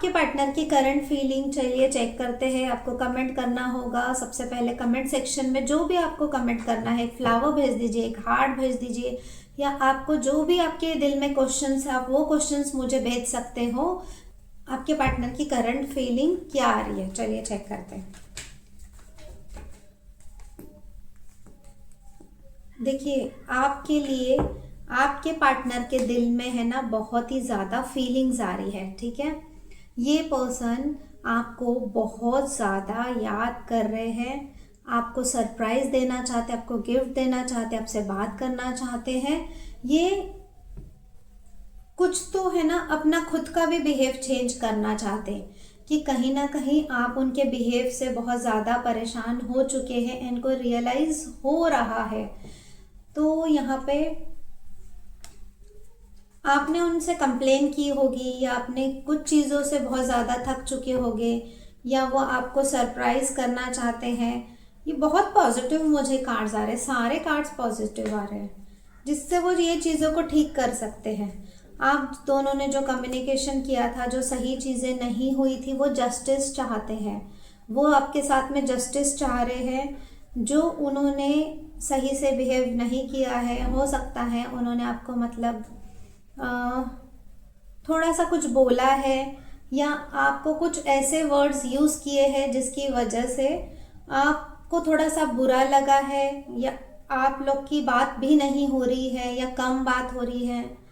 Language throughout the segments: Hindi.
आपके पार्टनर की करंट फीलिंग चलिए चेक करते हैं। आपको कमेंट करना होगा। सबसे पहले कमेंट सेक्शन में जो भी आपको कमेंट करना है, एक फ्लावर भेज दीजिए, एक हार्ट भेज दीजिए, या आपको जो भी आपके दिल में क्वेश्चंस है आप वो क्वेश्चंस मुझे भेज सकते हो। आपके पार्टनर की करंट फीलिंग क्या आ रही है, चलिए चेक करते हैं। देखिए, आपके लिए आपके पार्टनर के दिल में है ना बहुत ही ज़्यादा फीलिंग्स आ रही है, ठीक है। ये पर्सन आपको बहुत ज़्यादा याद कर रहे हैं, आपको सरप्राइज देना चाहते हैं, आपको गिफ्ट देना चाहते हैं, आपसे बात करना चाहते हैं। ये कुछ तो है ना अपना खुद का भी बिहेव चेंज करना चाहते हैं कि कहीं ना कहीं आप उनके बिहेव से बहुत ज़्यादा परेशान हो चुके हैं, इनको रियलाइज हो रहा है। तो यहाँ पे आपने उनसे कंप्लेन की होगी, या आपने कुछ चीज़ों से बहुत ज़्यादा थक चुके होंगे, या वो आपको सरप्राइज करना चाहते हैं। ये बहुत पॉजिटिव मुझे कार्ड्स आ रहे हैं, सारे कार्ड्स पॉजिटिव आ रहे हैं, जिससे वो ये चीज़ों को ठीक कर सकते हैं। आप दोनों ने जो कम्युनिकेशन किया था, जो सही चीज़ें नहीं हुई थी, वो जस्टिस चाहते हैं। वो आपके साथ में जस्टिस चाह रहे हैं। जो उन्होंने सही से बिहेव नहीं किया है, हो सकता है उन्होंने आपको मतलब थोड़ा सा कुछ बोला है, या आपको कुछ ऐसे वर्ड्स यूज़ किए हैं जिसकी वजह से आपको थोड़ा सा बुरा लगा है, या आप लोग की बात भी नहीं हो रही है या कम बात हो रही है।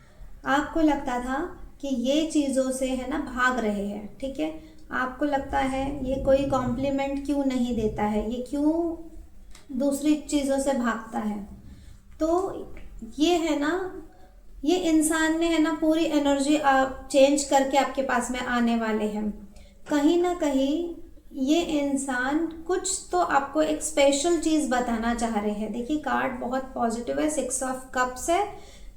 आपको लगता था कि ये चीज़ों से है ना भाग रहे हैं, ठीक है। आपको लगता है ये कोई कॉम्प्लीमेंट क्यों नहीं देता है, ये क्यों दूसरी चीज़ों से भागता है। तो ये है ना, ये इंसान ने है ना पूरी एनर्जी आप चेंज करके आपके पास में आने वाले हैं। कहीं ना कहीं ये इंसान कुछ तो आपको एक स्पेशल चीज़ बताना चाह रहे हैं। देखिए, कार्ड बहुत पॉजिटिव है, 6 ऑफ कप्स है।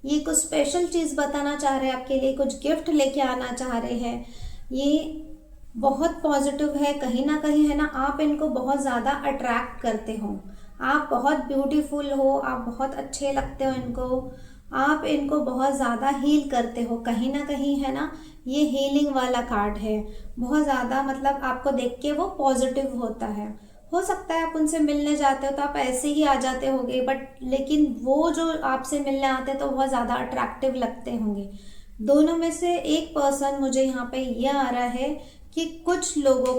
ये कुछ स्पेशल चीज़ बताना चाह रहे हैं आपके लिए, कुछ गिफ्ट लेके आना चाह रहे हैं। ये बहुत पॉजिटिव है। कहीं ना कहीं है ना आप इनको बहुत ज़्यादा अट्रैक्ट करते हो, आप बहुत ब्यूटीफुल हो, आप बहुत अच्छे लगते हो इनको, आप इनको बहुत ज़्यादा हील करते हो। कहीं ना कहीं है ना ये हीलिंग वाला कार्ड है, बहुत ज़्यादा मतलब आपको देख के वो पॉजिटिव होता है। हो सकता है आप उनसे मिलने जाते हो तो आप ऐसे ही आ जाते होंगे, बट लेकिन वो जो आपसे मिलने आते हैं तो बहुत ज़्यादा अट्रैक्टिव लगते होंगे। दोनों में से एक पर्सन मुझे यहाँ पे ये आ रहा है कि कुछ लोगों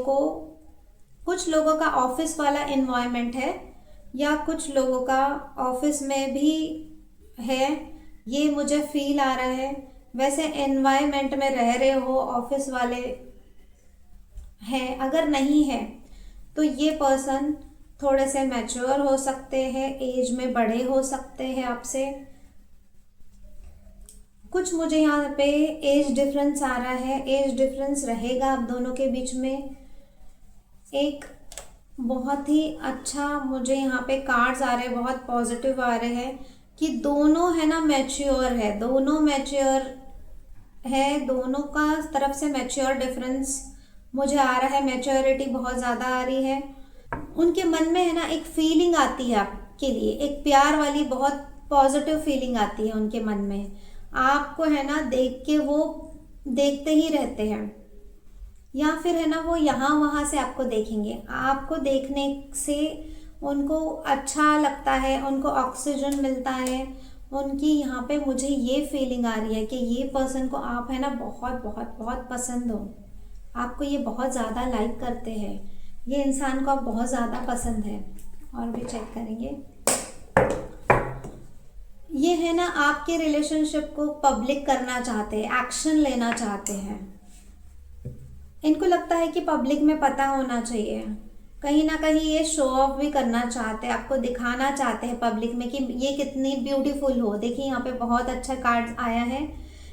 का ऑफिस वाला एनवायरनमेंट है, या कुछ लोगों का ऑफिस में भी है, ये मुझे फील आ रहा है। वैसे एनवायरनमेंट में रह रहे हो, ऑफिस वाले हैं, अगर नहीं है तो ये पर्सन थोड़े से मैच्योर हो सकते हैं, एज में बड़े हो सकते हैं आपसे। कुछ मुझे यहाँ पे एज डिफरेंस आ रहा है, एज डिफरेंस रहेगा आप दोनों के बीच में। एक बहुत ही अच्छा मुझे यहाँ पे कार्ड्स आ रहे हैं, बहुत पॉजिटिव आ रहे हैं कि दोनों है ना मैच्योर है, दोनों मैच्योर है, दोनों का तरफ से मैच्योर डिफरेंस मुझे आ रहा है। मैच्योरिटी बहुत ज़्यादा आ रही है। उनके मन में है ना एक फीलिंग आती है आपके लिए, एक प्यार वाली बहुत पॉजिटिव फीलिंग आती है उनके मन में। आपको है ना देख के वो देखते ही रहते हैं, या फिर है ना वो यहाँ वहाँ से आपको देखेंगे। आपको देखने से उनको अच्छा लगता है, उनको ऑक्सीजन मिलता है। उनकी यहाँ पे मुझे ये फीलिंग आ रही है कि ये पर्सन को आप है ना बहुत बहुत बहुत पसंद हो, आपको ये बहुत ज़्यादा लाइक करते हैं, ये इंसान को आप बहुत ज़्यादा पसंद है। और भी चेक करेंगे। ये है ना आपके रिलेशनशिप को पब्लिक करना चाहते हैं, एक्शन लेना चाहते हैं। इनको लगता है कि पब्लिक में पता होना चाहिए। कहीं ना कहीं ये शो ऑफ भी करना चाहते हैं, आपको दिखाना चाहते हैं पब्लिक में कि ये कितनी ब्यूटीफुल हो। देखिए यहाँ पे बहुत अच्छा कार्ड आया है,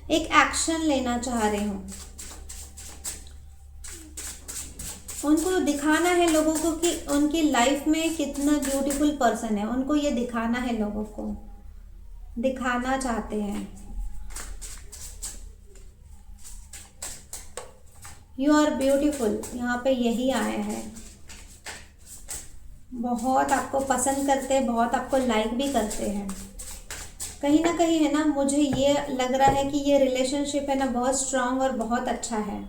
एक एक्शन लेना चाह रहे हो। उनको दिखाना है लोगों को कि उनकी लाइफ में कितना ब्यूटीफुल पर्सन है, उनको ये दिखाना है, लोगों को दिखाना चाहते हैं। यू आर ब्यूटीफुल, यहाँ पे यही आया है। बहुत आपको पसंद करते हैं, बहुत आपको लाइक भी करते हैं। कहीं ना कहीं है ना मुझे ये लग रहा है कि ये रिलेशनशिप है ना बहुत स्ट्रांग और बहुत अच्छा है।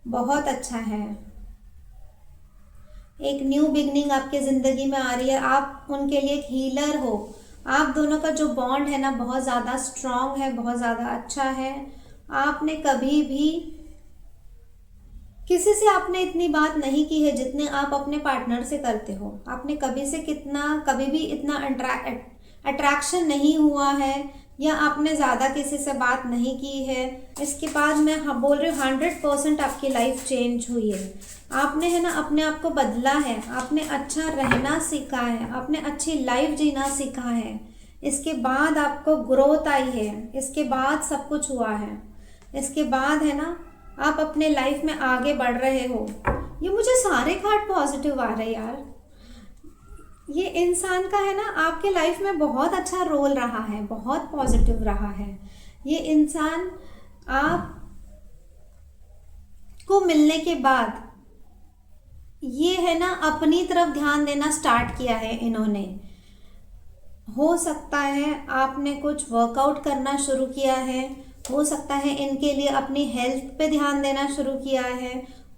बहुत अच्छा है। एक न्यू बिगनिंग आपके ज़िंदगी में आ रही है, आप उनके लिए एक हीलर हो। आप दोनों का जो बॉन्ड है ना बहुत ज़्यादा स्ट्रॉन्ग है, बहुत ज़्यादा अच्छा है। आपने कभी भी किसी से आपने इतनी बात नहीं की है जितने आप अपने पार्टनर से करते हो। आपने कभी भी इतना अट्रैक्शन नहीं हुआ है, या आपने ज़्यादा किसी से बात नहीं की है। इसके बाद मैं बोल रही हूँ 100% आपकी लाइफ चेंज हुई है। आपने है ना अपने आप को बदला है, आपने अच्छा रहना सीखा है, आपने अच्छी लाइफ जीना सीखा है। इसके बाद आपको ग्रोथ आई है, इसके बाद सब कुछ हुआ है। इसके बाद है ना आप अपने लाइफ में आगे बढ़ रहे हो। ये मुझे सारे कार्ड पॉजिटिव आ रहे हैं यार। ये इंसान का है ना आपके लाइफ में बहुत अच्छा रोल रहा है, बहुत पॉजिटिव रहा है। ये इंसान आप को मिलने के बाद ये है ना अपनी तरफ ध्यान देना स्टार्ट किया है इन्होंने। हो सकता है आपने कुछ वर्कआउट करना शुरू किया है, हो सकता है इनके लिए अपनी हेल्थ पे ध्यान देना शुरू किया है,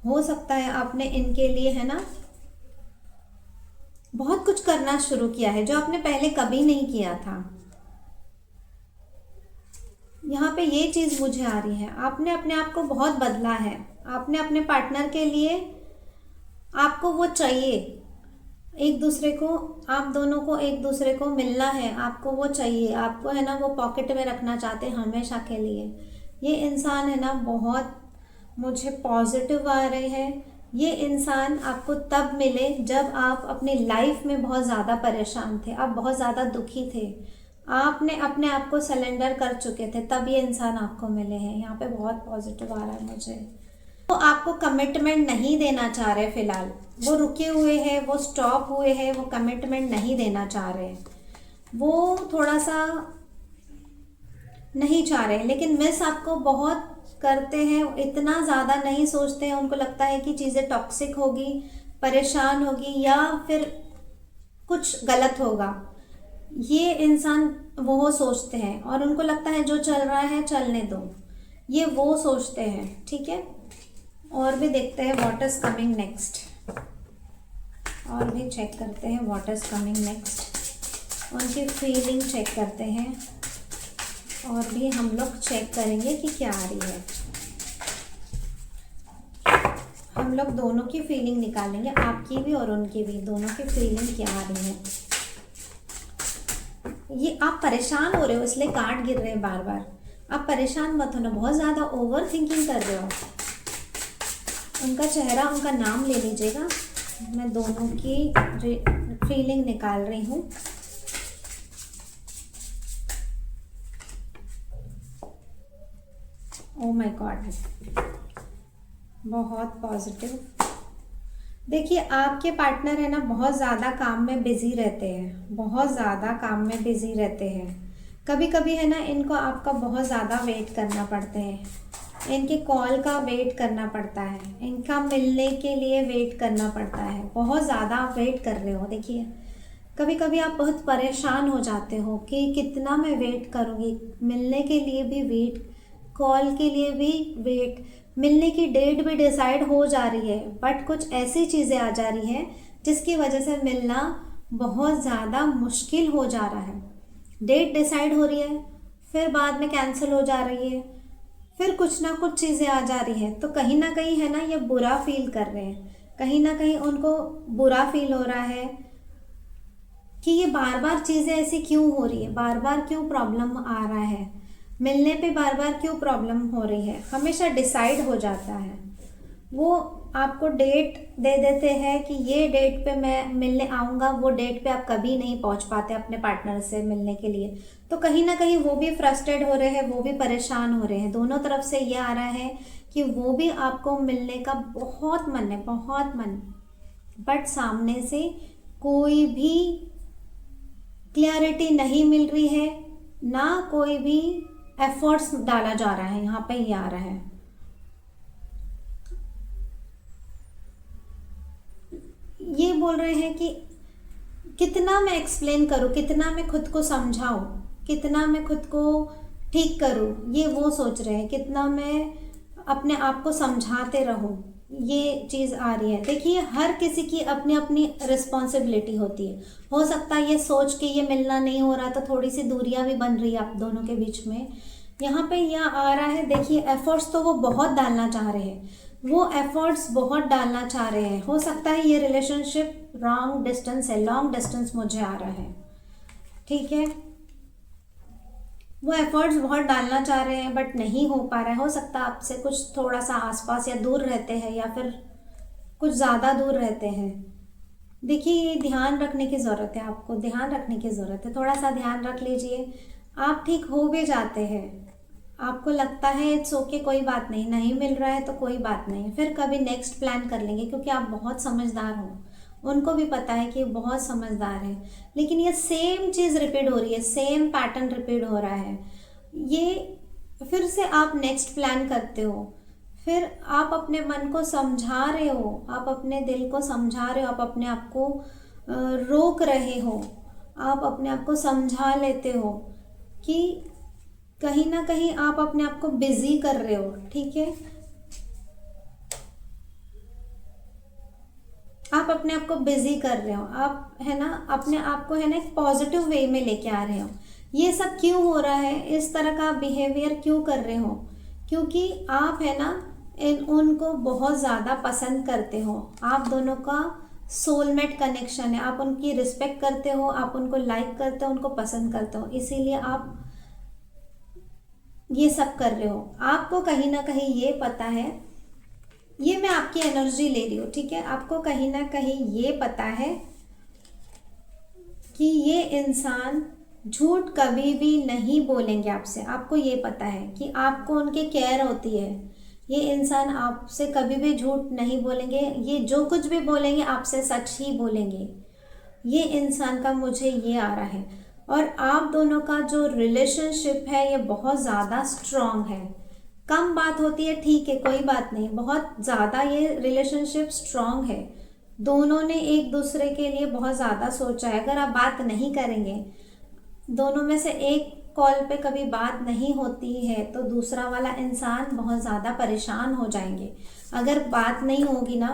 हो सकता है आपने इनके लिए है ना बहुत कुछ करना शुरू किया है जो आपने पहले कभी नहीं किया था। यहाँ पे ये चीज़ मुझे आ रही है, आपने अपने आप को बहुत बदला है। आपने अपने पार्टनर के लिए, आपको वो चाहिए, एक दूसरे को, आप दोनों को एक दूसरे को मिलना है, आपको वो चाहिए, आपको है ना वो पॉकेट में रखना चाहते हैं हमेशा के लिए। ये इंसान है ना बहुत मुझे पॉजिटिव आ रहे हैं। ये इंसान आपको तब मिले जब आप अपनी लाइफ में बहुत ज़्यादा परेशान थे, आप बहुत ज़्यादा दुखी थे, आपने अपने आप को सरेंडर कर चुके थे, तब ये इंसान आपको मिले हैं। यहाँ पे बहुत पॉजिटिव आ रहा है मुझे। वो आपको कमिटमेंट नहीं देना चाह रहे फिलहाल, वो रुके हुए हैं, वो स्टॉप हुए हैं, वो कमिटमेंट नहीं देना चाह रहे, वो थोड़ा सा नहीं चाह रहे, लेकिन मिस आपको बहुत करते हैं, इतना ज़्यादा नहीं सोचते हैं। उनको लगता है कि चीज़ें टॉक्सिक होगी, परेशान होगी, या फिर कुछ गलत होगा। ये इंसान वो सोचते हैं और उनको लगता है जो चल रहा है चलने दो, ये वो सोचते हैं। ठीक है, और भी देखते हैं व्हाट इज कमिंग नेक्स्ट, और भी चेक करते हैं व्हाट इज कमिंग नेक्स्ट, उनकी फीलिंग चेक करते हैं, और भी हम लोग चेक करेंगे कि क्या आ रही है। हम लोग दोनों की फीलिंग निकालेंगे, आपकी भी और उनकी भी, दोनों की फीलिंग क्या आ रही है। ये आप परेशान हो रहे हो इसलिए कार्ड गिर रहे हैं बार बार। आप परेशान मत होना, बहुत ज़्यादा ओवर थिंकिंग कर रहे हो। उनका चेहरा, उनका नाम ले लीजिएगा, मैं दोनों की फीलिंग निकाल रही हूँ। ओ माय गॉड, बहुत पॉजिटिव। देखिए आपके पार्टनर है ना बहुत ज़्यादा काम में बिजी रहते हैं, बहुत ज़्यादा काम में बिजी रहते हैं। कभी कभी है ना इनको आपका बहुत ज़्यादा वेट करना पड़ते हैं, इनके कॉल का वेट करना पड़ता है, इनका मिलने के लिए वेट करना पड़ता है, बहुत ज़्यादा आप वेट कर रहे हो। देखिए कभी कभी आप बहुत परेशान हो जाते हो कि कितना मैं वेट करूँगी, मिलने के लिए भी वेट, कॉल के लिए भी वेट, मिलने की डेट भी डिसाइड हो जा रही है, बट कुछ ऐसी चीज़ें आ जा रही हैं जिसकी वजह से मिलना बहुत ज़्यादा मुश्किल हो जा रहा है। डेट डिसाइड हो रही है, फिर बाद में कैंसिल हो जा रही है, फिर कुछ ना कुछ चीज़ें आ जा रही हैं, तो कहीं ना कहीं है ना ये बुरा फील कर रहे हैं, कहीं ना कहीं उनको बुरा फील हो रहा है कि ये बार बार चीज़ें ऐसी क्यों हो रही है, बार बार क्यों प्रॉब्लम आ रहा है, मिलने पे बार बार क्यों प्रॉब्लम हो रही है। हमेशा डिसाइड हो जाता है, वो आपको डेट दे देते हैं कि ये डेट पे मैं मिलने आऊँगा, वो डेट पे आप कभी नहीं पहुँच पाते अपने पार्टनर से मिलने के लिए, तो कहीं ना कहीं वो भी फ्रस्ट्रेट हो रहे हैं, वो भी परेशान हो रहे हैं। दोनों तरफ से ये आ रहा है कि वो भी आपको मिलने का बहुत मन है, बहुत मन, बट सामने से कोई भी क्लैरिटी नहीं मिल रही है, ना कोई भी एफर्ट्स डाला जा रहा है। यहाँ पे ये आ रहा है, ये बोल रहे हैं कि कितना मैं एक्सप्लेन करूँ, कितना मैं खुद को समझाऊँ, कितना मैं खुद को ठीक करूँ, ये वो सोच रहे हैं, कितना मैं अपने आप को समझाते रहो, ये चीज़ आ रही है। देखिए हर किसी की अपनी अपनी रिस्पॉन्सिबिलिटी होती है। हो सकता है ये सोच के ये मिलना नहीं हो रहा तो थोड़ी सी दूरियां भी बन रही है आप दोनों के बीच में। यहाँ पे यह आ रहा है, देखिए एफर्ट्स तो वो बहुत डालना चाह रहे हैं, वो एफर्ट्स बहुत डालना चाह रहे हैं। हो सकता है ये रिलेशनशिप लॉन्ग डिस्टेंस है, लॉन्ग डिस्टेंस मुझे आ रहा है, ठीक है। वो एफर्ट्स बहुत डालना चाह रहे हैं बट नहीं हो पा रहा है। हो सकता है आपसे कुछ थोड़ा सा आसपास या दूर रहते हैं या फिर कुछ ज़्यादा दूर रहते हैं। देखिए ये ध्यान रखने की ज़रूरत है, आपको ध्यान रखने की ज़रूरत है, थोड़ा सा ध्यान रख लीजिए। आप ठीक हो भी जाते हैं, आपको लगता है इट्स ओके, कोई बात नहीं, नहीं मिल रहा है तो कोई बात नहीं, फिर कभी नेक्स्ट प्लान कर लेंगे, क्योंकि आप बहुत समझदार हो। उनको भी पता है कि बहुत समझदार है, लेकिन ये सेम चीज़ रिपीट हो रही है, सेम पैटर्न रिपीट हो रहा है। ये फिर से आप नेक्स्ट प्लान करते हो, फिर आप अपने मन को समझा रहे हो, आप अपने दिल को समझा रहे हो, आप अपने आप को रोक रहे हो, आप अपने आप को समझा लेते हो कि कहीं ना कहीं आप अपने आप को बिजी कर रहे हो, ठीक है। आप अपने आप को बिजी कर रहे हो, आप है ना अपने आप को है ना एक पॉजिटिव वे में लेके आ रहे हो। ये सब क्यों हो रहा है, इस तरह का बिहेवियर क्यों कर रहे हो? क्योंकि आप है ना उनको बहुत ज़्यादा पसंद करते हो, आप दोनों का सोलमेट कनेक्शन है, आप उनकी रिस्पेक्ट करते हो, आप उनको लाइक करते हो, उनको पसंद करते हो, इसीलिए आप ये सब कर रहे हो। आपको कहीं ना कहीं ये पता है, ये मैं आपकी एनर्जी ले रही हूँ, ठीक है। आपको कहीं ना कहीं ये पता है कि ये इंसान झूठ कभी भी नहीं बोलेंगे आपसे, आपको ये पता है कि आपको उनकी केयर होती है। ये इंसान आपसे कभी भी झूठ नहीं बोलेंगे, ये जो कुछ भी बोलेंगे आपसे सच ही बोलेंगे। ये इंसान का मुझे ये आ रहा है। और आप दोनों का जो रिलेशनशिप है ये बहुत ज़्यादा स्ट्रॉन्ग है। कम बात होती है, ठीक है, कोई बात नहीं, बहुत ज़्यादा ये रिलेशनशिप स्ट्रॉन्ग है। दोनों ने एक दूसरे के लिए बहुत ज़्यादा सोचा है। अगर आप बात नहीं करेंगे, दोनों में से एक कॉल पे कभी बात नहीं होती है तो दूसरा वाला इंसान बहुत ज़्यादा परेशान हो जाएंगे। अगर बात नहीं होगी ना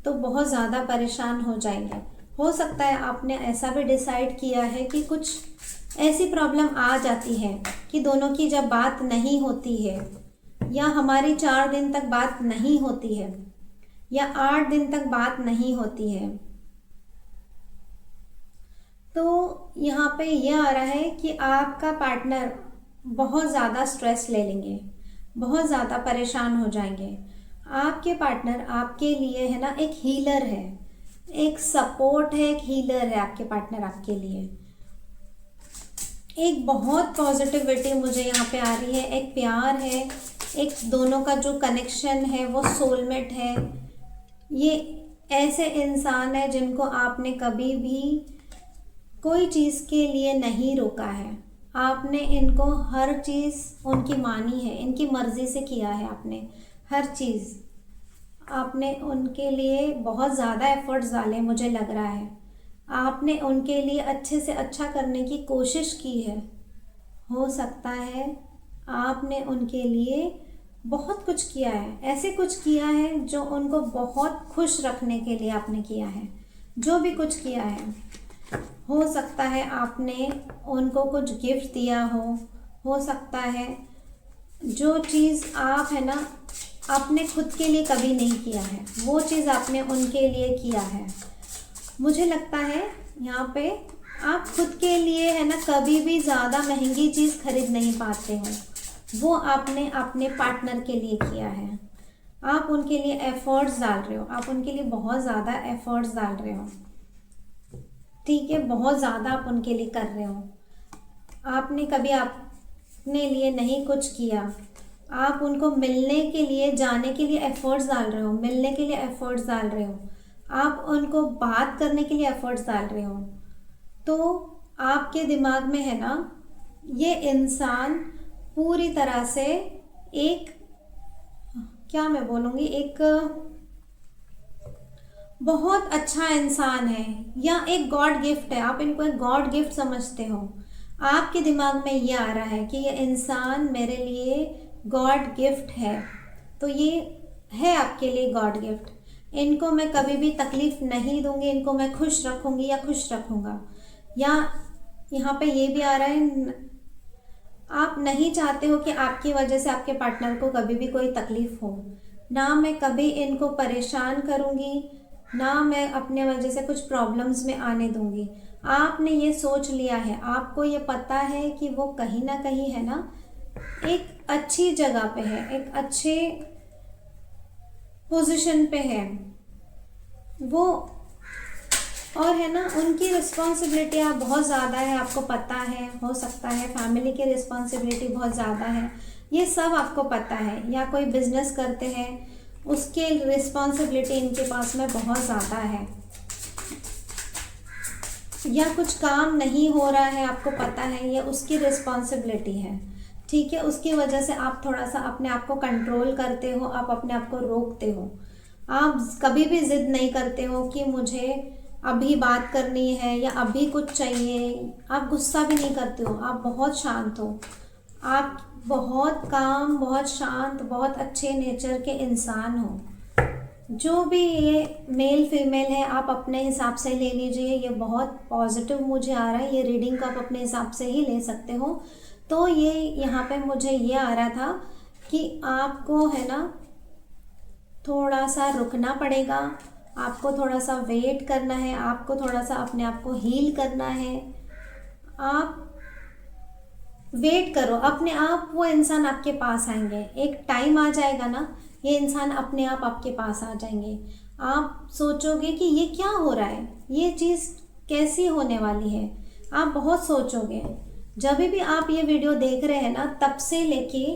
तो बहुत ज़्यादा परेशान हो जाएंगे। हो सकता है आपने ऐसा भी डिसाइड किया है कि कुछ ऐसी प्रॉब्लम आ जाती है कि दोनों की जब बात नहीं होती है, या हमारी 4 दिन तक बात नहीं होती है, या 8 दिन तक बात नहीं होती है, तो यहाँ पे ये आ रहा है कि आपका पार्टनर बहुत ज़्यादा स्ट्रेस ले लेंगे, बहुत ज़्यादा परेशान हो जाएंगे। आपके पार्टनर आपके लिए है ना एक हीलर है, एक सपोर्ट है, एक हीलर है आपके पार्टनर आपके लिए। एक बहुत पॉजिटिविटी मुझे यहाँ पे आ रही है, एक प्यार है, एक दोनों का जो कनेक्शन है वो सोलमेट है। ये ऐसे इंसान है जिनको आपने कभी भी कोई चीज़ के लिए नहीं रोका है, आपने इनको हर चीज़ उनकी मानी है, इनकी मर्ज़ी से किया है आपने हर चीज़। आपने उनके लिए बहुत ज़्यादा एफर्ट्स डाले, मुझे लग रहा है आपने उनके लिए अच्छे से अच्छा करने की कोशिश की है। हो सकता है आपने उनके लिए बहुत कुछ किया है, ऐसे कुछ किया है जो उनको बहुत खुश रखने के लिए आपने किया है। जो भी कुछ किया है, हो सकता है आपने उनको कुछ गिफ्ट दिया हो सकता है जो चीज़ आप है ना आपने खुद के लिए कभी नहीं किया है वो चीज़ आपने उनके लिए किया है। मुझे लगता है यहाँ पे आप खुद के लिए है ना कभी भी ज़्यादा महंगी चीज़ खरीद नहीं पाते हो, वो आपने अपने पार्टनर के लिए किया है। आप उनके लिए एफर्ट्स डाल रहे हो, आप उनके लिए बहुत ज़्यादा एफर्ट्स डाल रहे हो, ठीक है, बहुत ज़्यादा आप उनके लिए कर रहे हो। आपने कभी अपने लिए नहीं कुछ किया, आप उनको मिलने के लिए, जाने के लिए एफर्ट्स डाल रहे हो, मिलने के लिए एफर्ट्स डाल रहे हो, आप उनको बात करने के लिए एफर्ट्स डाल रहे हो। तो आपके दिमाग में है ना ये इंसान पूरी तरह से एक, क्या मैं बोलूँगी, एक बहुत अच्छा इंसान है या एक गॉड गिफ्ट है। आप इनको एक गॉड गिफ्ट समझते हो। आपके दिमाग में ये आ रहा है कि ये इंसान मेरे लिए गॉड गिफ्ट है, तो ये है आपके लिए गॉड गिफ्ट। इनको मैं कभी भी तकलीफ़ नहीं दूंगी, इनको मैं खुश रखूंगी या खुश रखूंगा। या यहाँ पे ये भी आ रहा है, आप नहीं चाहते हो कि आपकी वजह से आपके पार्टनर को कभी भी कोई तकलीफ़ हो। ना मैं कभी इनको परेशान करूँगी, ना मैं अपने वजह से कुछ प्रॉब्लम्स में आने दूँगी। आपने ये सोच लिया है, आपको ये पता है कि वो कहीं ना कहीं है ना एक अच्छी जगह पे है, एक अच्छे पोजीशन पे है वो, और है ना उनकी रिस्पॉन्सिबिलिटी आप बहुत ज़्यादा है, आपको पता है। हो सकता है फैमिली की रिस्पॉन्सिबिलिटी बहुत ज़्यादा है, ये सब आपको पता है। या कोई बिजनेस करते हैं, उसके रिस्पॉन्सिबिलिटी इनके पास में बहुत ज़्यादा है। या कुछ काम नहीं हो रहा है, आपको पता है, ये उसकी रिस्पॉन्सिबिलिटी है। ठीक है, उसकी वजह से आप थोड़ा सा अपने आप को कंट्रोल करते हो, आप अपने आप को रोकते हो। आप कभी भी ज़िद नहीं करते हो कि मुझे अभी बात करनी है या अभी कुछ चाहिए। आप गुस्सा भी नहीं करते हो, आप बहुत शांत हो, आप बहुत काम, बहुत शांत, बहुत अच्छे नेचर के इंसान हो। जो भी ये मेल फीमेल है आप अपने हिसाब से ले लीजिए, ये बहुत पॉजिटिव मुझे आ रहा है। ये रीडिंग को आप अपने हिसाब से ही ले सकते हो। तो ये यहाँ पे मुझे ये आ रहा था कि आपको है ना थोड़ा सा रुकना पड़ेगा, आपको थोड़ा सा वेट करना है, आपको थोड़ा सा अपने आप को हील करना है। आप वेट करो, अपने आप वो इंसान आपके पास आएंगे। एक टाइम आ जाएगा ना, ये इंसान अपने आप आपके पास आ जाएंगे। आप सोचोगे कि ये क्या हो रहा है, ये चीज़ कैसी होने वाली है, आप बहुत सोचोगे। जब भी आप ये वीडियो देख रहे हैं ना, तब से लेके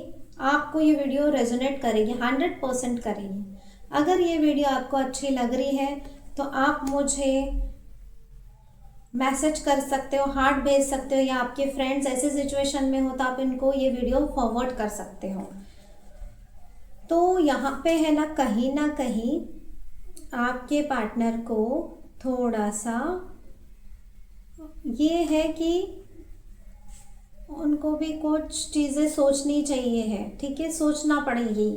आपको ये वीडियो रेजोनेट करेगी, 100% करेगी। अगर ये वीडियो आपको अच्छी लग रही है तो आप मुझे मैसेज कर सकते हो, हार्ट भेज सकते हो, या आपके फ्रेंड्स ऐसे सिचुएशन में हो तो आप इनको ये वीडियो फॉरवर्ड कर सकते हो। तो यहाँ पे है ना कहीं आपके पार्टनर को थोड़ा सा ये है कि उनको भी कुछ चीज़ें सोचनी चाहिए है। ठीक है, सोचना पड़ेगी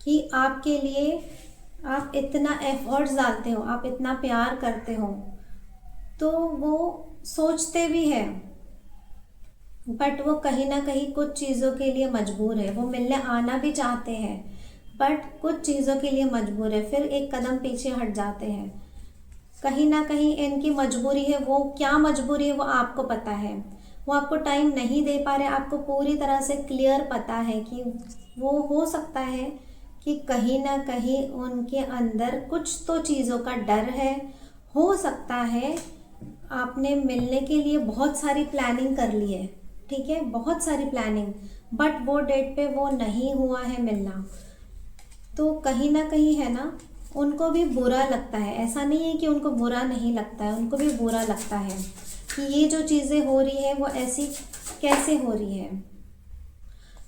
कि आपके लिए आप इतना एफर्ट्स डालते हो, आप इतना प्यार करते हो, तो वो सोचते भी हैं, बट वो कहीं ना कहीं कुछ चीज़ों के लिए मजबूर है। वो मिलने आना भी चाहते हैं बट कुछ चीज़ों के लिए मजबूर है, फिर एक कदम पीछे हट जाते हैं। कहीं ना कहीं इनकी मजबूरी है, वो क्या मजबूरी है वो आपको पता है। वो आपको टाइम नहीं दे पा रहे, आपको पूरी तरह से क्लियर पता है कि वो हो सकता है कि कहीं ना कहीं उनके अंदर कुछ तो चीज़ों का डर है। हो सकता है आपने मिलने के लिए बहुत सारी प्लानिंग कर ली है, ठीक है, बहुत सारी प्लानिंग, बट वो डेट पे वो नहीं हुआ है मिलना। तो कहीं ना कहीं है ना उनको भी बुरा लगता है। ऐसा नहीं है कि उनको बुरा नहीं लगता है, उनको भी बुरा लगता है कि ये जो चीज़ें हो रही है वो ऐसी कैसे हो रही है।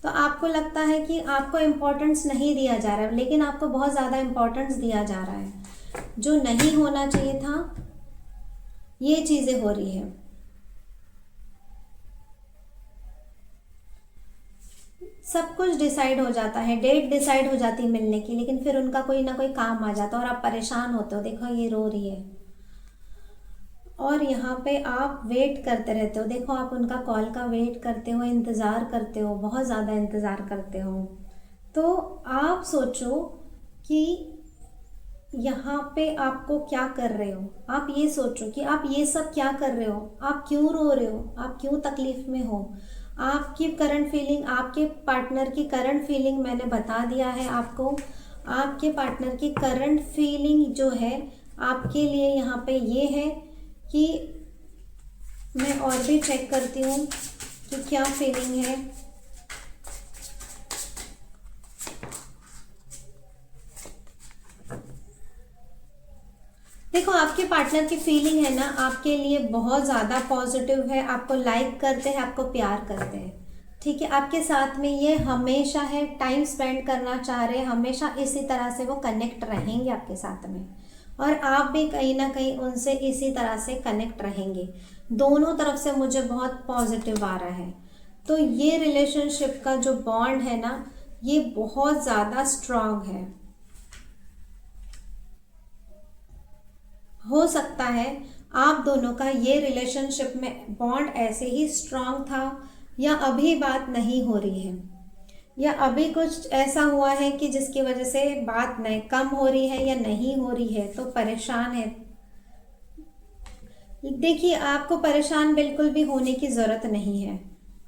तो आपको लगता है कि आपको इम्पोर्टेंस नहीं दिया जा रहा है, लेकिन आपको बहुत ज़्यादा इम्पोर्टेंस दिया जा रहा है। जो नहीं होना चाहिए था ये चीज़ें हो रही है। सब कुछ डिसाइड हो जाता है, डेट डिसाइड हो जाती है मिलने की, लेकिन फिर उनका कोई ना कोई काम आ जाता है और आप परेशान होते हो। देखो ये रो रही है और यहाँ पे आप वेट करते रहते हो। देखो आप उनका कॉल का वेट करते हो, इंतज़ार करते हो, बहुत ज़्यादा इंतज़ार करते हो। तो आप सोचो कि यहाँ पे आपको क्या कर रहे हो। आप ये सोचो कि आप ये सब क्या कर रहे हो, आप क्यों रो रहे हो, आप क्यों तकलीफ़ में हो। आपकी करंट फीलिंग, आपके पार्टनर की करंट फीलिंग मैंने बता दिया है आपको। आपके पार्टनर की करंट फीलिंग जो है आपके लिए यहाँ पे ये है कि मैं और भी चेक करती हूँ कि क्या फीलिंग है। देखो आपके पार्टनर की फीलिंग है ना आपके लिए बहुत ज़्यादा पॉजिटिव है, आपको लाइक करते हैं, आपको प्यार करते हैं। ठीक है, आपके साथ में ये हमेशा है, टाइम स्पेंड करना चाह रहे हैं, हमेशा इसी तरह से वो कनेक्ट रहेंगे आपके साथ में, और आप भी कहीं ना कहीं उनसे इसी तरह से कनेक्ट रहेंगे। दोनों तरफ से मुझे बहुत पॉजिटिव आ रहा है। तो ये रिलेशनशिप का जो बॉन्ड है ना ये बहुत ज़्यादा स्ट्रांग है। हो सकता है आप दोनों का ये रिलेशनशिप में बॉन्ड ऐसे ही स्ट्रांग था, या अभी बात नहीं हो रही है, या अभी कुछ ऐसा हुआ है कि जिसकी वजह से बात नहीं कम हो रही है या नहीं हो रही है, तो परेशान है। देखिए, आपको परेशान बिल्कुल भी होने की ज़रूरत नहीं है,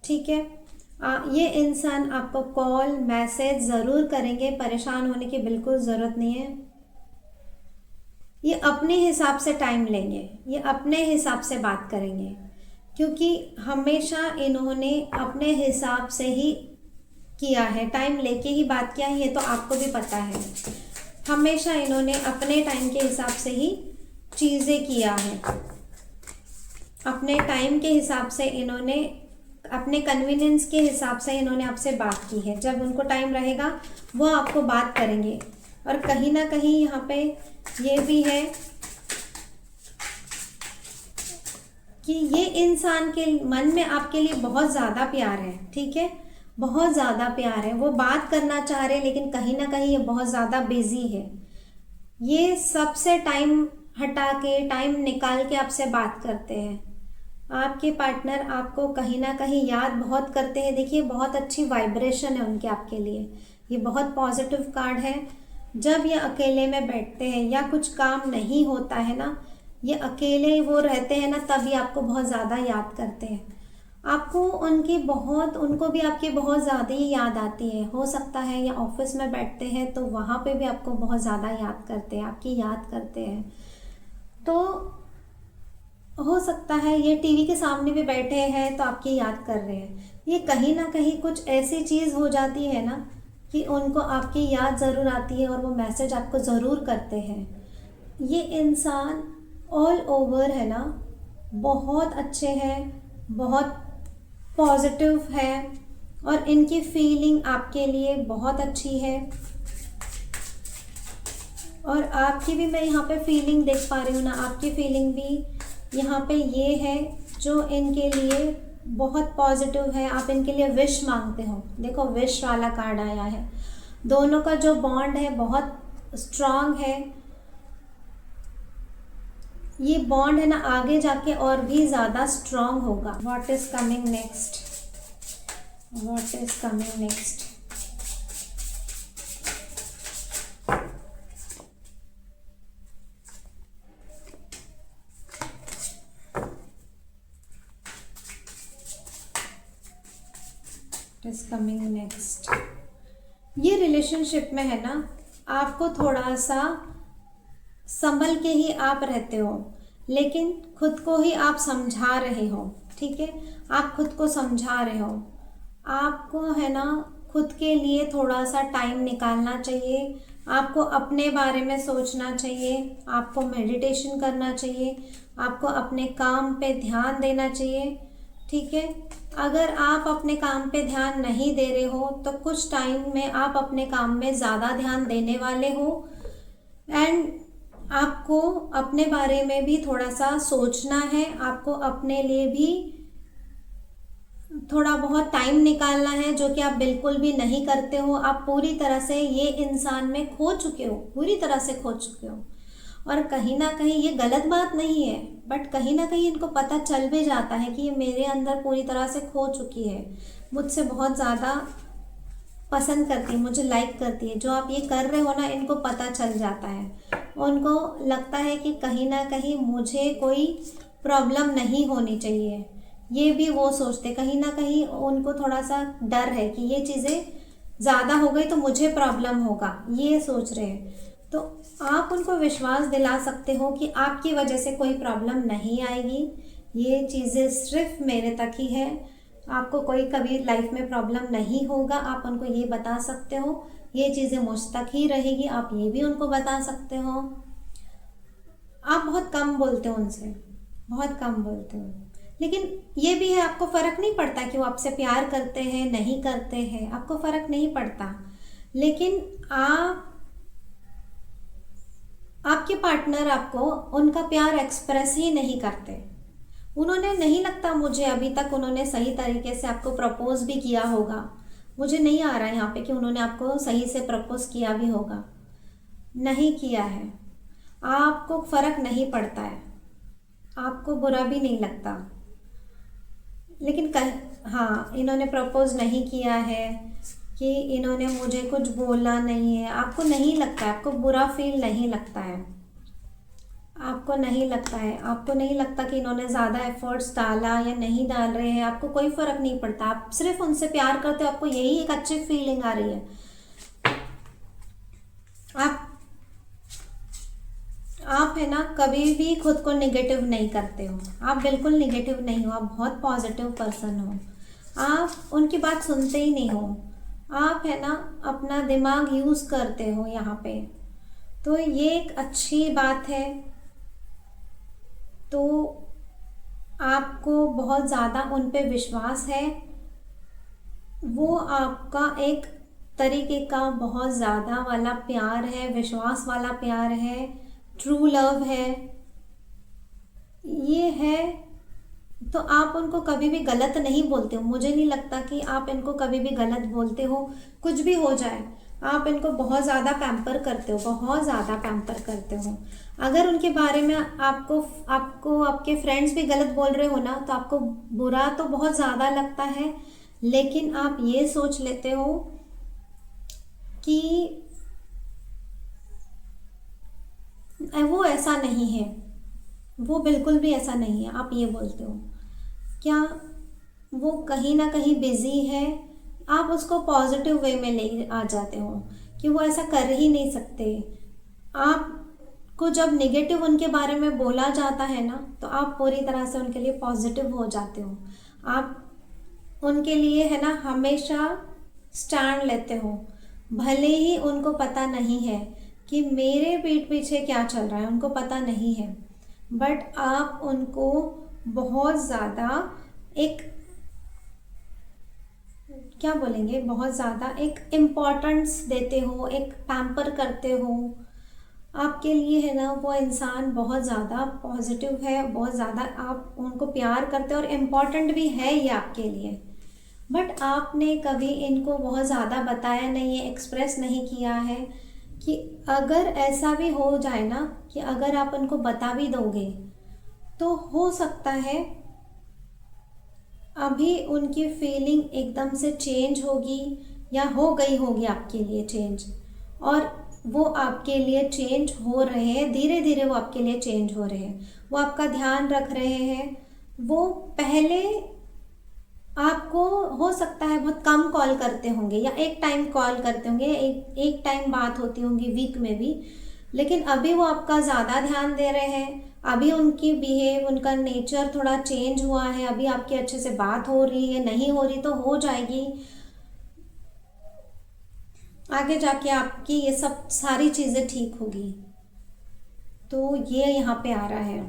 ठीक है। ये इंसान आपको कॉल मैसेज ज़रूर करेंगे, परेशान होने की बिल्कुल ज़रूरत नहीं है। ये अपने हिसाब से टाइम लेंगे, ये अपने हिसाब से बात करेंगे, क्योंकि हमेशा इन्होंने अपने हिसाब से ही किया है, टाइम लेके ही बात किया है, ये तो आपको भी पता है। हमेशा इन्होंने अपने टाइम के हिसाब से ही चीज़ें किया है, अपने टाइम के हिसाब से इन्होंने, अपने कन्वीनियंस के हिसाब से इन्होंने आपसे बात की है। जब उनको टाइम रहेगा वो आपको बात करेंगे। और कहीं ना कहीं यहाँ पे ये भी है कि ये इंसान के मन में आपके लिए बहुत ज़्यादा प्यार है, ठीक है, बहुत ज़्यादा प्यार है। वो बात करना चाह रहे हैं, लेकिन कहीं ना कहीं ये बहुत ज़्यादा बिजी है। ये सबसे टाइम हटा के, टाइम निकाल के आपसे बात करते हैं। आपके पार्टनर आपको कहीं ना कहीं याद बहुत करते हैं। देखिए, बहुत अच्छी वाइब्रेशन है उनके आपके लिए, ये बहुत पॉजिटिव कार्ड है। जब ये अकेले में बैठते हैं या कुछ काम नहीं होता है ना, ये अकेले वो रहते हैं ना, तभी आपको बहुत ज़्यादा याद करते हैं। आपको उनको भी आपकी बहुत ज़्यादा ही याद आती है। हो सकता है या ऑफिस में बैठते हैं तो वहाँ पे भी आपको बहुत ज़्यादा याद करते हैं, आपकी याद करते हैं। तो हो सकता है ये टीवी के सामने भी बैठे हैं तो आपकी याद कर रहे हैं। ये कहीं ना कहीं कुछ ऐसी चीज़ हो जाती है ना कि उनको आपकी याद ज़रूर आती है और वो मैसेज आपको ज़रूर करते हैं। ये इंसान ऑल ओवर है ना, बहुत अच्छे हैं, बहुत पॉजिटिव है, और इनकी फीलिंग आपके लिए बहुत अच्छी है। और आपकी भी मैं यहाँ पे फीलिंग देख पा रही हूँ ना, आपकी फीलिंग भी यहाँ पे ये है जो इनके लिए बहुत पॉजिटिव है। आप इनके लिए विश मांगते हो। देखो, विश वाला कार्ड आया है। दोनों का जो बॉन्ड है बहुत स्ट्रांग है। ये बॉन्ड है ना, आगे जाके और भी ज़्यादा स्ट्रांग होगा। What is coming next, what is coming next. Is coming next. ये रिलेशनशिप में है ना, आपको थोड़ा सा संभल के ही आप रहते हो, लेकिन खुद को ही आप समझा रहे हो, ठीक है, आप खुद को समझा रहे हो। आपको है ना खुद के लिए थोड़ा सा टाइम निकालना चाहिए। आपको अपने बारे में सोचना चाहिए, आपको मेडिटेशन करना चाहिए, आपको अपने काम पे ध्यान देना चाहिए, ठीक है। अगर आप अपने काम पे ध्यान नहीं दे रहे हो तो कुछ टाइम में आप अपने काम में ज़्यादा ध्यान देने वाले हो। एंड आपको अपने बारे में भी थोड़ा सा सोचना है, आपको अपने लिए भी थोड़ा बहुत टाइम निकालना है, जो कि आप बिल्कुल भी नहीं करते हो। आप पूरी तरह से ये इंसान में खो चुके हो, पूरी तरह से खो चुके हो। और कहीं ना कहीं ये गलत बात नहीं है, बट कहीं ना कहीं इनको पता चल भी जाता है कि ये मेरे अंदर पूरी तरह से खो चुकी है, मुझसे बहुत ज़्यादा पसंद करती है, मुझे लाइक करती है। जो आप ये कर रहे हो ना, इनको पता चल जाता है। उनको लगता है कि कहीं ना कहीं मुझे कोई प्रॉब्लम नहीं होनी चाहिए, ये भी वो सोचते। कहीं ना कहीं उनको थोड़ा सा डर है कि ये चीज़ें ज़्यादा हो गई तो मुझे प्रॉब्लम होगा, ये सोच रहे हैं। तो आप उनको विश्वास दिला सकते हो कि आपकी वजह से कोई प्रॉब्लम नहीं आएगी, ये चीज़ें सिर्फ मेरे तक ही है, आपको कोई कभी लाइफ में प्रॉब्लम नहीं होगा। आप उनको ये बता सकते हो, ये चीज़ें मुझ तक ही रहेगी, आप ये भी उनको बता सकते हो। आप बहुत कम बोलते हो उनसे, बहुत कम बोलते हो, लेकिन ये भी है, आपको फ़र्क नहीं पड़ता कि वो आपसे प्यार करते हैं नहीं करते हैं, आपको फ़र्क नहीं पड़ता। लेकिन आपके पार्टनर आपको उनका प्यार एक्सप्रेस ही नहीं करते। उन्होंने, नहीं लगता मुझे अभी तक उन्होंने सही तरीके से आपको प्रपोज भी किया होगा। मुझे नहीं आ रहा है यहाँ पे कि उन्होंने आपको सही से प्रपोज किया भी होगा, नहीं किया है। आपको फर्क नहीं पड़ता है, आपको बुरा भी नहीं लगता, लेकिन हाँ, इन्होंने प्रपोज नहीं किया है कि इन्होंने मुझे कुछ बोला नहीं है, आपको नहीं लगता है, आपको बुरा फील नहीं लगता है, आपको नहीं लगता है, आपको नहीं लगता कि इन्होंने ज़्यादा एफर्ट्स डाला या नहीं डाल रहे हैं, आपको कोई फ़र्क नहीं पड़ता, आप सिर्फ उनसे प्यार करते हो, आपको यही एक अच्छी फीलिंग आ रही है। आप है ना, कभी भी खुद को नेगेटिव नहीं करते हो, आप बिल्कुल नेगेटिव नहीं हो, आप बहुत पॉजिटिव पर्सन हो, आप उनकी बात सुनते ही नहीं हो, आप है ना अपना दिमाग यूज़ करते हो यहाँ पे, तो ये एक अच्छी बात है। तो आपको बहुत ज़्यादा उन पे विश्वास है, वो आपका एक तरीके का बहुत ज़्यादा वाला प्यार है, विश्वास वाला प्यार है, ट्रू लव है, ये है। तो आप उनको कभी भी गलत नहीं बोलते हो, मुझे नहीं लगता कि आप इनको कभी भी गलत बोलते हो, कुछ भी हो जाए आप इनको बहुत ज़्यादा पैम्पर करते हो, बहुत ज़्यादा पैम्पर करते हो। अगर उनके बारे में आपको आपको आपके फ्रेंड्स भी गलत बोल रहे हो ना, तो आपको बुरा तो बहुत ज़्यादा लगता है, लेकिन आप ये सोच लेते हो कि वो ऐसा नहीं है, वो बिल्कुल भी ऐसा नहीं है। आप ये बोलते हो क्या वो कहीं ना कहीं बिजी है, आप उसको पॉजिटिव वे में ले आ जाते हो कि वो ऐसा कर ही नहीं सकते। आपको जब नेगेटिव उनके बारे में बोला जाता है ना, तो आप पूरी तरह से उनके लिए पॉजिटिव हो जाते हो, आप उनके लिए है ना हमेशा स्टैंड लेते हो, भले ही उनको पता नहीं है कि मेरे पीठ पीछे क्या चल रहा है, उनको पता नहीं है, बट आप उनको बहुत ज़्यादा एक क्या बोलेंगे, बहुत ज़्यादा एक इम्पोर्टेंस देते हो, एक पैम्पर करते हो। आपके लिए है ना वो इंसान बहुत ज़्यादा पॉजिटिव है, बहुत ज़्यादा आप उनको प्यार करते हो और इम्पोर्टेंट भी है ये आपके लिए, बट आपने कभी इनको बहुत ज़्यादा बताया नहीं है, एक्सप्रेस नहीं किया है कि अगर ऐसा भी हो जाए ना कि अगर आप उनको बता भी दोगे तो हो सकता है अभी उनकी फीलिंग एकदम से चेंज होगी या हो गई होगी आपके लिए चेंज, और वो आपके लिए चेंज हो रहे हैं, धीरे धीरे वो आपके लिए चेंज हो रहे हैं, वो आपका ध्यान रख रहे हैं। वो पहले आपको हो सकता है बहुत कम कॉल करते होंगे या एक टाइम कॉल करते होंगे, एक टाइम बात होती होंगी वीक में भी, लेकिन अभी वो आपका ज़्यादा ध्यान दे रहे हैं, अभी उनकी बिहेव, उनका नेचर थोड़ा चेंज हुआ है, अभी आपकी अच्छे से बात हो रही है, नहीं हो रही तो हो जाएगी, आगे जाके आपकी ये सब सारी चीज़ें ठीक होगी। तो ये यहाँ पे आ रहा है,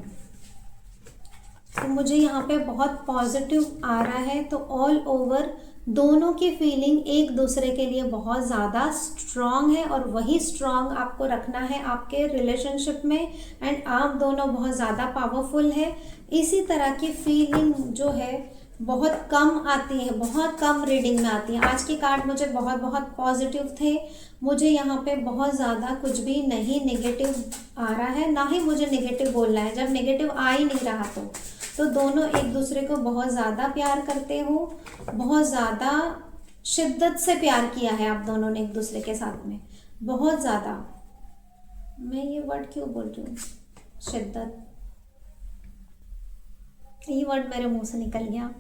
तो मुझे यहाँ पे बहुत पॉजिटिव आ रहा है। तो ऑल ओवर दोनों की फीलिंग एक दूसरे के लिए बहुत ज़्यादा स्ट्रॉन्ग है, और वही स्ट्रॉन्ग आपको रखना है आपके रिलेशनशिप में, एंड आप दोनों बहुत ज़्यादा पावरफुल है। इसी तरह की फीलिंग जो है बहुत कम आती है, बहुत कम रीडिंग में आती है। आज के कार्ड मुझे बहुत बहुत पॉजिटिव थे, मुझे यहाँ पे बहुत ज़्यादा कुछ भी नहीं नेगेटिव आ रहा है, ना ही मुझे नेगेटिव बोलना है। जब नेगेटिव आ ही नहीं रहा तो दोनों एक दूसरे को बहुत ज़्यादा प्यार करते हो, बहुत ज़्यादा शिद्दत से प्यार किया है आप दोनों ने एक दूसरे के साथ में, बहुत ज़्यादा। मैं ये वर्ड क्यों बोल रही हूँ, शिद्दत, ये वर्ड मेरे मुंह से निकल गया।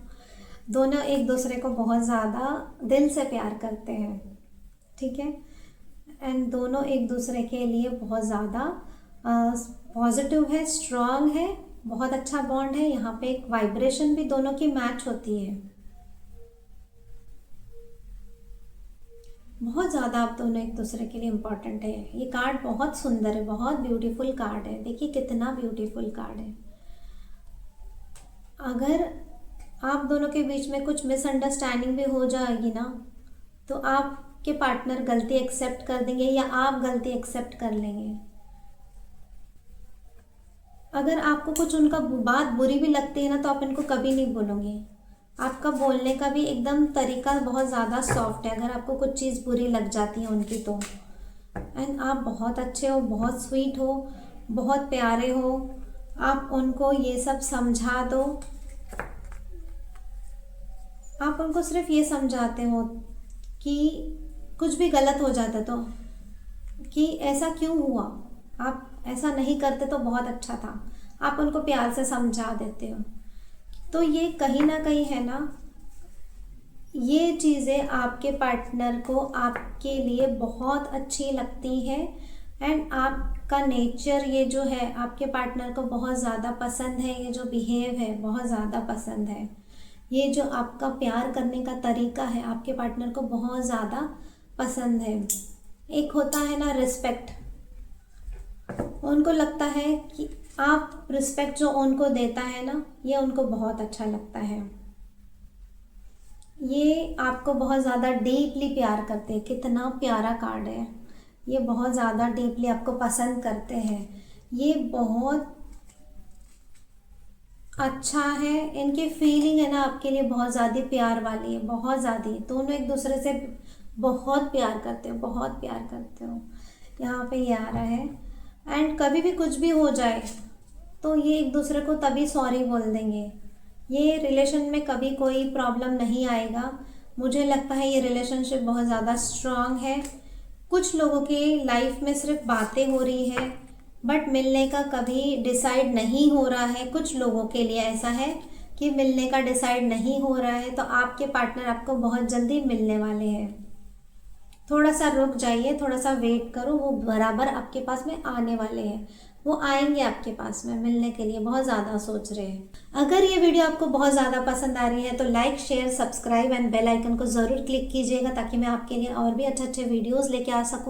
दोनों एक दूसरे को बहुत ज़्यादा दिल से प्यार करते हैं, ठीक है, एंड दोनों एक दूसरे के लिए बहुत ज़्यादा पॉजिटिव है, स्ट्रॉन्ग है, बहुत अच्छा बॉन्ड है। यहाँ पे एक वाइब्रेशन भी दोनों की मैच होती है, बहुत ज़्यादा आप दोनों एक दूसरे के लिए इम्पोर्टेंट है। ये कार्ड बहुत सुंदर है, बहुत ब्यूटीफुल कार्ड है, देखिए कितना ब्यूटीफुल कार्ड है। अगर आप दोनों के बीच में कुछ मिसअंडरस्टैंडिंग भी हो जाएगी ना, तो आपके पार्टनर गलती एक्सेप्ट कर देंगे या आप गलती एक्सेप्ट कर लेंगे। अगर आपको कुछ उनका बात बुरी भी लगती है ना, तो आप इनको कभी नहीं बोलोगे, आपका बोलने का भी एकदम तरीका बहुत ज़्यादा सॉफ्ट है, अगर आपको कुछ चीज़ बुरी लग जाती है उनकी तो। एंड आप बहुत अच्छे हो, बहुत स्वीट हो, बहुत प्यारे हो। आप उनको ये सब समझा दो। आप उनको सिर्फ ये समझाते हो कि कुछ भी गलत हो जाता तो कि ऐसा क्यों हुआ, आप ऐसा नहीं करते तो बहुत अच्छा था। आप उनको प्यार से समझा देते हो। तो ये कहीं ना कहीं है ना, ये चीज़ें आपके पार्टनर को आपके लिए बहुत अच्छी लगती है। एंड आपका नेचर ये जो है आपके पार्टनर को बहुत ज़्यादा पसंद है। ये जो बिहेव है बहुत ज़्यादा पसंद है। ये जो आपका प्यार करने का तरीका है आपके पार्टनर को बहुत ज़्यादा पसंद है। एक होता है ना रिस्पेक्ट, उनको लगता है कि आप रिस्पेक्ट जो उनको देता है ना, ये उनको बहुत अच्छा लगता है। ये आपको बहुत ज़्यादा डीपली प्यार करते हैं। कितना प्यारा कार्ड है ये, बहुत ज़्यादा डीपली आपको पसंद करते हैं। ये बहुत अच्छा है। इनकी फीलिंग है ना आपके लिए बहुत ज़्यादा प्यार वाली है, बहुत ज़्यादा। दोनों एक दूसरे से बहुत प्यार करते हो, बहुत प्यार करते हो। यहाँ पे ये आ रहा है। एंड कभी भी कुछ भी हो जाए तो ये एक दूसरे को तभी सॉरी बोल देंगे। ये रिलेशन में कभी कोई प्रॉब्लम नहीं आएगा। मुझे लगता है ये रिलेशनशिप बहुत ज़्यादा स्ट्रांग है। कुछ लोगों की लाइफ में सिर्फ बातें हो रही है बट मिलने का कभी डिसाइड नहीं हो रहा है। कुछ लोगों के लिए ऐसा है कि मिलने का डिसाइड नहीं हो रहा है। तो आपके पार्टनर आपको बहुत जल्दी मिलने वाले हैं। थोड़ा सा रुक जाइए, थोड़ा सा वेट करो, वो बराबर आपके पास में आने वाले हैं। वो आएंगे आपके पास में मिलने के लिए, बहुत ज़्यादा सोच रहे हैं। अगर ये वीडियो आपको बहुत ज़्यादा पसंद आ रही है तो like, share, subscribe and bell icon को ज़रूर क्लिक कीजिएगा ताकि मैं आपके लिए और भी अच्छे अच्छे वीडियोज़ लेके आ सकूँ।